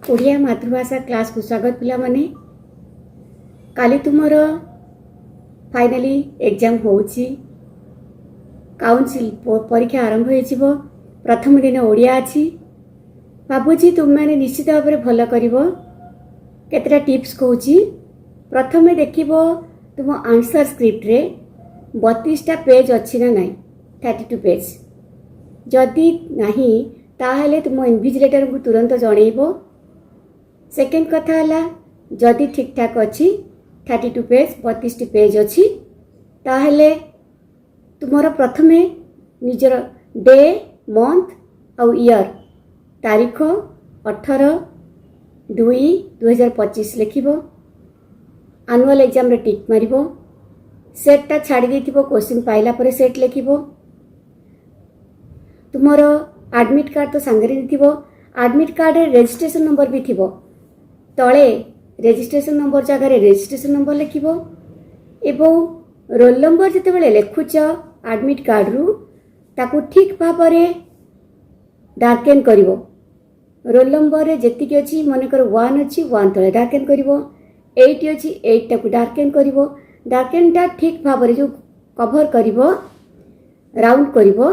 ओडिया मातृभाषा क्लास को स्वागत पिला माने। काली तुमर फाइनाली एग्जाम होउची, काउंसिल परीक्षा आरंभ हो। प्रथम दिन ओडिया अच्छी भावुची तुम मैंने निश्चित भाव में भल कर केतटा टिप्स कहूँ। प्रथम देख तुम आंसर स्क्रिप्ट रे 32टा पेज अच्छी ना नहीं, 32 पेज जदि नहीं ताहले तुम इनविजिलेटर को तुरंत जनइब। सेकेंड कथा है जदि ठीक ठाक अच्छी 32 पेज 32टी पेज अच्छी ताहले तुमर प्रथमे निजर डे मंथ आउ ईयर तारीख 18/2/2025 लिखिब। आनुअल एग्जाम रे टिक मारिब। सेटटा छाड़ी देथिबो, क्वेश्चन पाइला परे सेट लिखिब। तुमर एडमिट कार्ड तो सांगरे दिथिबो। एडमिट कार्ड रे रजिस्ट्रेशन नंबर भी थिबो। तले रजिस्ट्रेशन नंबर जगह रजिस्ट्रेशन नंबर लिखिब एवं रोल नंबर जिते लिखुच एडमिट कार्ड रु ताकू ठीक भाव में डार्केन करिवो। रोल नंबर रे जेतिकी अछि मनकर 1 अछि 1 तले डार्केन करिवो, 8 अछि 8 टाकू डार्केन करिवो। डार्केन टा ठीक भाव में जो कवर करिवो राउंड करिवो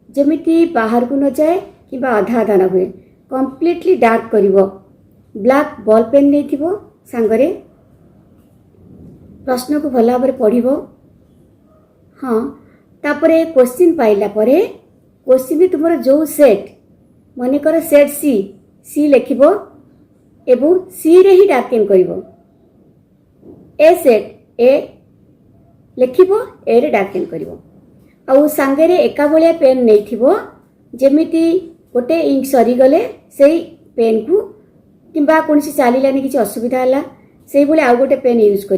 जेमिति बाहर को न जाए कि आधा आधा न हुए, कंप्लीटली डार्क करिवो। ब्लैक बॉल पेन नहीं थिबो सांगरे। प्रश्न को भल भाव पढ़िबो। हाँ तापरे क्वेश्चन पाइला परे क्वेश्चन तुमर जो सेट मनेकर सेट सी लिखिबो एवं सी रे ही डार्केन करिवो। ए सेट ए लिखिबो, ए रे डार्केन करिवो। आउ सांगरे एका भलिया पेन नहीं थिबो जेमिति गोटे इंक सरी गले सेही पेन को किंबा कौन सी चलानी किसी असुविधा है से भाई आउ गोटे पेन यूज कर।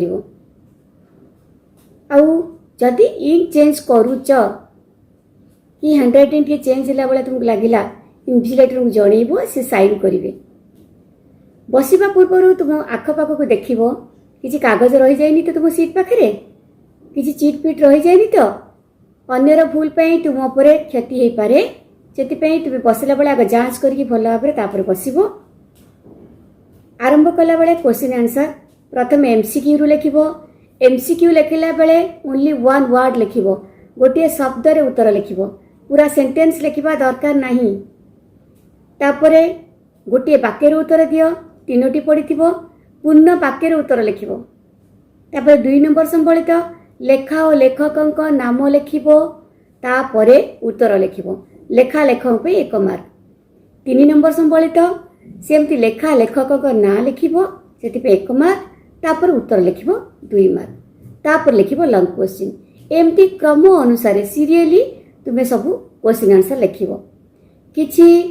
जदि इंक चेंज करुच कि हैंड राइटिंग के चेंज है बेले तुमको लगिला इनविजिलेटर को जनइब, से साइन करेंगे। बसवा पूर्व तुम आखपाख को देख कि कागज रही जाए तो तुम सीट पाखे कि चिट पिट रही जाए तो अन्यर भूल पाई तुम उपर क्षति हो पारे। से तुम बसला बेले आग जांच करके भल भाव बसब। आरंभ कला बेले क्वेश्चन आंसर प्रथम एमसीक्यू रु लिखिबो। एमसीक्यू लिखिला बेले ओनली 1 वर्ड लिखिबो, गोटे शब्द रे उत्तर लिखिबो। पूरा सेंटेंस लिखिबा दरकार नहीं। तापरे गोटे वाक्य रे उत्तर दियो, 3टी पड़िथिबो, पूर्ण वाक्य रे उत्तर लिखिबो। तापरे 2 नंबर संबलित लेखा और लेखकक नाम लिखिबो, तापरे उत्तर लिखिबो। लेखा लेखक पे 1 मार्क। 3 नंबर संबलित सेमती लेखा लेखक ना लिखिबो, सेति पे 1 मार्क। तापर उत्तर लिखिबो 2 मार्क। तापर लिखिबो लॉन्ग क्वेश्चन। एमती क्रम अनुसार सीरियली तुमे सब क्वेश्चन आंसर लिखिबो। किछि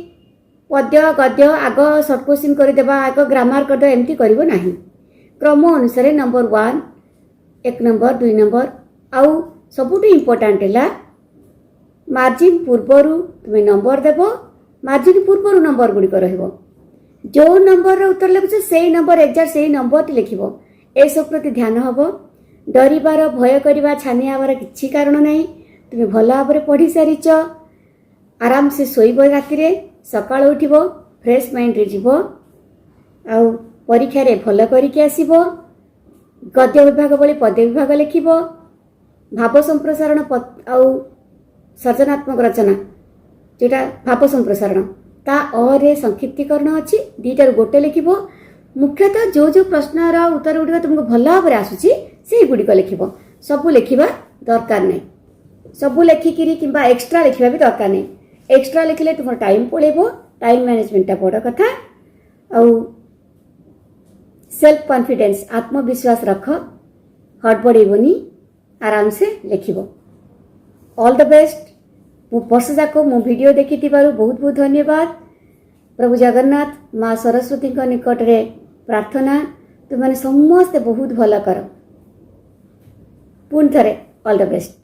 पद्य गद्य आग शॉर्ट क्वेश्चन कर देबा, आग ग्रामर कर दे, एमती करिवो नाही। क्रम अनुसार नंबर 1 1 नंबर 2 नंबर आउ सबुठी इंपोर्टेंट हैला मार्जिन पूर्वरु तुमे नंबर देबो। मार्जिन पूर्वरु नंबर गुडी को रहइबो। जो नंबर उत्तर लिखुछ से नंबर एग्जाक्ट से नंबर लिखिबो। ए सब प्रति ध्यान हबो। डरिबार भय करिबा छानी आबार किछि कारण नाही। तुमे भल भाव पढ़ी सारिच, आराम से सोइबो। राति रे सकाळ उठिबो, फ्रेश माइंड रे जिवो, आउ परीक्षा रे भल करिके आसीबो। गद्य विभाग बळे पद्य विभाग लिखिबो। भाव संप्रसारण आउ सृजनात्मक रचना जेटा भाव संप्रसारण ता अरे संक्षिप्तीकरण अच्छी 2टार गोटे लिखिबो। मुख्यतः जो जो प्रश्नर उत्तर गुड़िक तुमको भल भाव आसूची से गुड़िक लिखिबो। सबू लिखिबा दरकार नहीं। सबू लिखिकी कि एक्सट्रा लिखा भी दरकार नहीं। एक्सट्रा लिखिले तुम टाइम पड़ेबो। टाइम मैनेजमेंटा बड़ कथा। आउ सेल्फ कॉन्फिडेंस आत्मविश्वास रख, हड़बड़ेबनी, आराम से लिखिबो। All the best. वर्ष जाक मो वीडियो देखि बहुत बहुत धन्यवाद। प्रभु जगन्नाथ माँ सरस्वती निकट रे प्रार्थना तुमने समस्ते बहुत भल कर। पुणी थरे ऑल द बेस्ट।